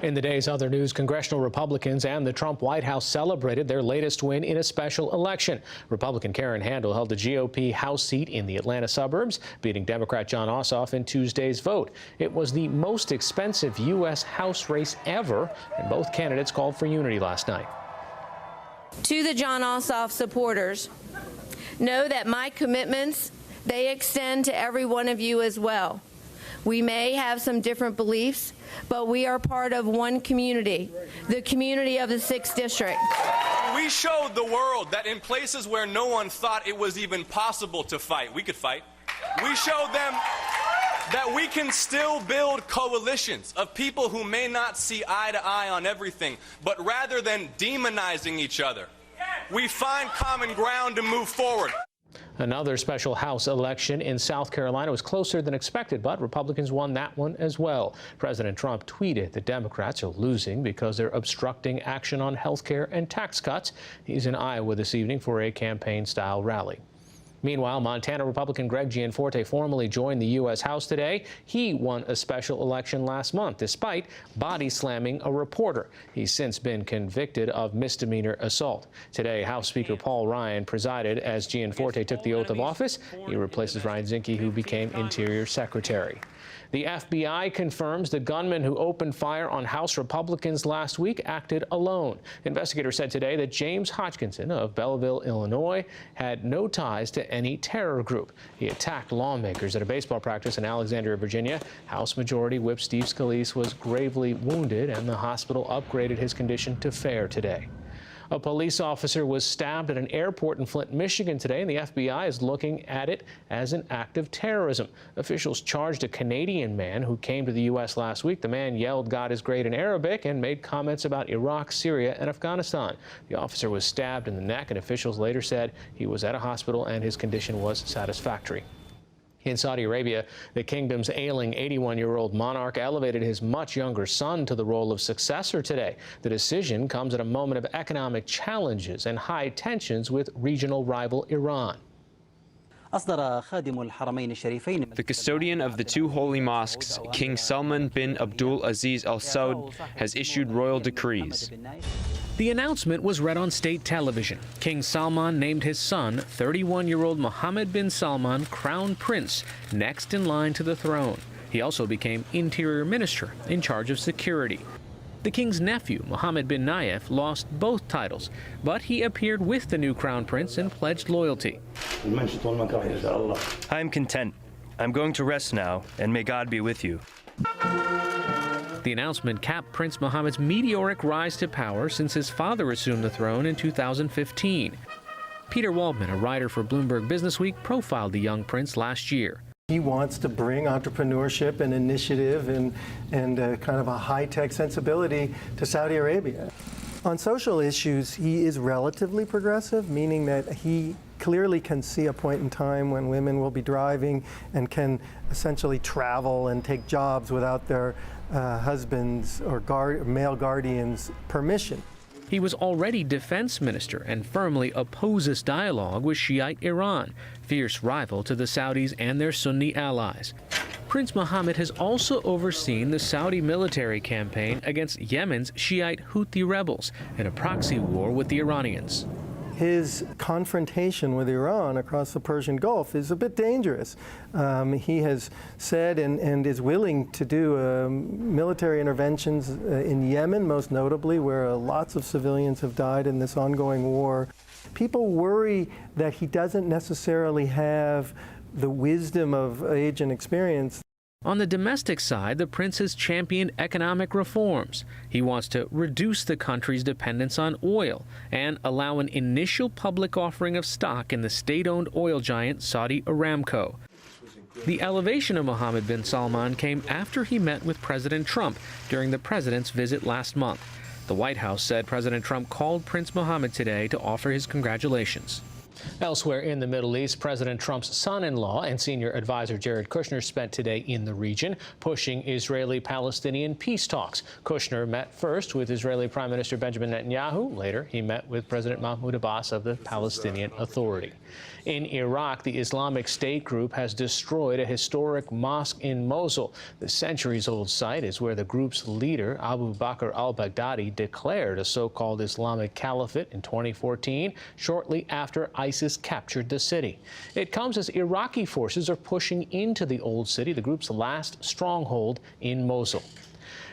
In the day's other news, congressional Republicans and the Trump White House celebrated their latest win in a special election. Republican Karen Handel held the GOP House seat in the Atlanta suburbs, beating Democrat Jon Ossoff in Tuesday's vote. It was the most expensive U.S. House race ever, and both candidates called for unity last night. To the Jon Ossoff supporters, know that my commitments, they extend to every one of you as well. We may have some different beliefs, but we are part of one community, the community of the 6th District. We showed the world that in places where no one thought it was even possible to fight, we could fight. We showed them that we can still build coalitions of people who may not see eye to eye on everything, but rather than demonizing each other, we find common ground to move forward. Another special House election in South Carolina was closer than expected, but Republicans won that one as well. President Trump tweeted the Democrats are losing because they're obstructing action on health care and tax cuts. He's in Iowa this evening for a campaign-style rally. Meanwhile, Montana Republican Greg Gianforte formally joined the U.S. House today. He won a special election last month, despite body-slamming a reporter. He's since been convicted of misdemeanor assault. Today, House Speaker Paul Ryan presided as Gianforte took the oath of office. He replaces Ryan Zinke, who became Interior Secretary. The FBI confirms the gunman who opened fire on House Republicans last week acted alone. Investigators said today that James Hodgkinson of Belleville, Illinois, had no ties to any terror group. He attacked lawmakers at a baseball practice in Alexandria, Virginia. House Majority Whip Steve Scalise was gravely wounded, and the hospital upgraded his condition to fair today. A police officer was stabbed at an airport in Flint, Michigan today, and the FBI is looking at it as an act of terrorism. Officials charged a Canadian man who came to the U.S. last week. The man yelled "God is great" in Arabic and made comments about Iraq, Syria, and Afghanistan. The officer was stabbed in the neck, and officials later said he was at a hospital and his condition was satisfactory. In Saudi Arabia, the kingdom's ailing 81-year-old monarch elevated his much younger son to the role of successor today. The decision comes at a moment of economic challenges and high tensions with regional rival Iran. The custodian of the two holy mosques, King Salman bin Abdul Aziz Al Saud, has issued royal decrees. The announcement was read on state television. King Salman named his son, 31-year-old Mohammed bin Salman, Crown Prince, next in line to the throne. He also became Interior Minister in charge of security. The king's nephew, Mohammed bin Nayef, lost both titles, but he appeared with the new Crown Prince and pledged loyalty. I am content. I'm going to rest now, and may God be with you. The announcement capped Prince Mohammed's meteoric rise to power since his father assumed the throne in 2015. Peter Waldman, a writer for Bloomberg Businessweek, profiled the young prince last year. He wants to bring entrepreneurship and initiative and kind of a high-tech sensibility to Saudi Arabia. On social issues, he is relatively progressive, meaning that he clearly can see a point in time when women will be driving and can essentially travel and take jobs without their husbands or male guardians' permission. He was already defense minister and firmly opposes dialogue with Shiite Iran, fierce rival to the Saudis and their Sunni allies. Prince Mohammed has also overseen the Saudi military campaign against Yemen's Shiite Houthi rebels in a proxy war with the Iranians. His confrontation with Iran across the Persian Gulf is a bit dangerous. He has said and is willing to do military interventions in Yemen, most notably, where lots of civilians have died in this ongoing war. People worry that he doesn't necessarily have the wisdom of age and experience. On the domestic side, the prince has championed economic reforms. He wants to reduce the country's dependence on oil and allow an initial public offering of stock in the state-owned oil giant Saudi Aramco. The elevation of Mohammed bin Salman came after he met with President Trump during the president's visit last month. The White House said President Trump called Prince Mohammed today to offer his congratulations. Elsewhere in the Middle East, President Trump's son-in-law and senior advisor Jared Kushner spent today in the region pushing Israeli-Palestinian peace talks. Kushner met first with Israeli Prime Minister Benjamin Netanyahu. Later, he met with President Mahmoud Abbas of the Palestinian Authority. In Iraq, the Islamic State group has destroyed a historic mosque in Mosul. The centuries-old site is where the group's leader, Abu Bakr al-Baghdadi, declared a so-called Islamic Caliphate in 2014, shortly after ISIS captured the city. It comes as Iraqi forces are pushing into the old city, the group's last stronghold in Mosul.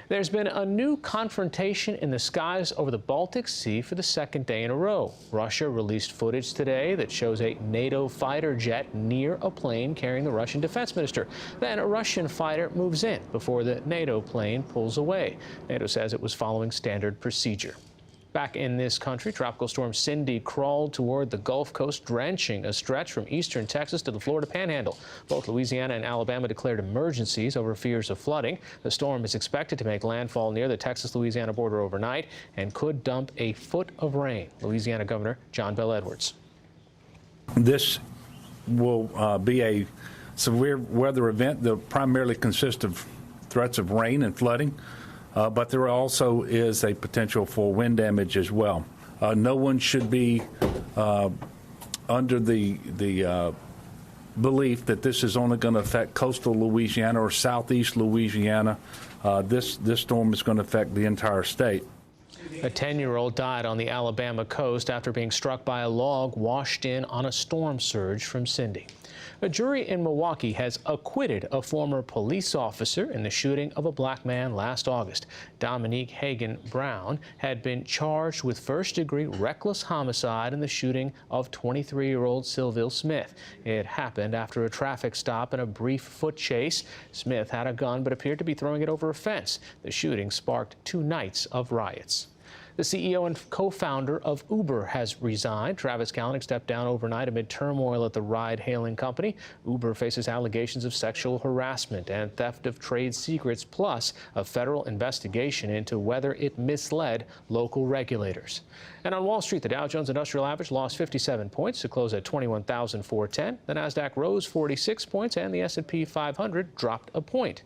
There's been a new confrontation in the skies over the Baltic Sea for the second day in a row. Russia released footage today that shows a NATO fighter jet near a plane carrying the Russian defense minister. Then a Russian fighter moves in before the NATO plane pulls away. NATO says it was following standard procedure. Back in this country, Tropical Storm Cindy crawled toward the Gulf Coast, drenching a stretch from eastern Texas to the Florida Panhandle. Both Louisiana and Alabama declared emergencies over fears of flooding. The storm is expected to make landfall near the Texas-Louisiana border overnight and could dump a foot of rain. Louisiana Governor John Bel Edwards. This will be a severe weather event that primarily consists of threats of rain and flooding. But there also is a potential for wind damage as well. No one should be under the belief that this is only going to affect coastal Louisiana or southeast Louisiana. This storm is going to affect the entire state. A 10-year-old died on the Alabama coast after being struck by a log washed in on a storm surge from Cindy. A jury in Milwaukee has acquitted a former police officer in the shooting of a black man last August. Dominique Hagan Brown had been charged with first-degree reckless homicide in the shooting of 23-year-old Sylville Smith. It happened after a traffic stop and a brief foot chase. Smith had a gun but appeared to be throwing it over a fence. The shooting sparked 2 nights of riots. The CEO and co-founder of Uber has resigned. Travis Kalanick stepped down overnight amid turmoil at the ride-hailing company. Uber faces allegations of sexual harassment and theft of trade secrets, plus a federal investigation into whether it misled local regulators. And on Wall Street, the Dow Jones Industrial Average lost 57 points to close at 21,410. The Nasdaq rose 46 points, and the S&P 500 dropped a point.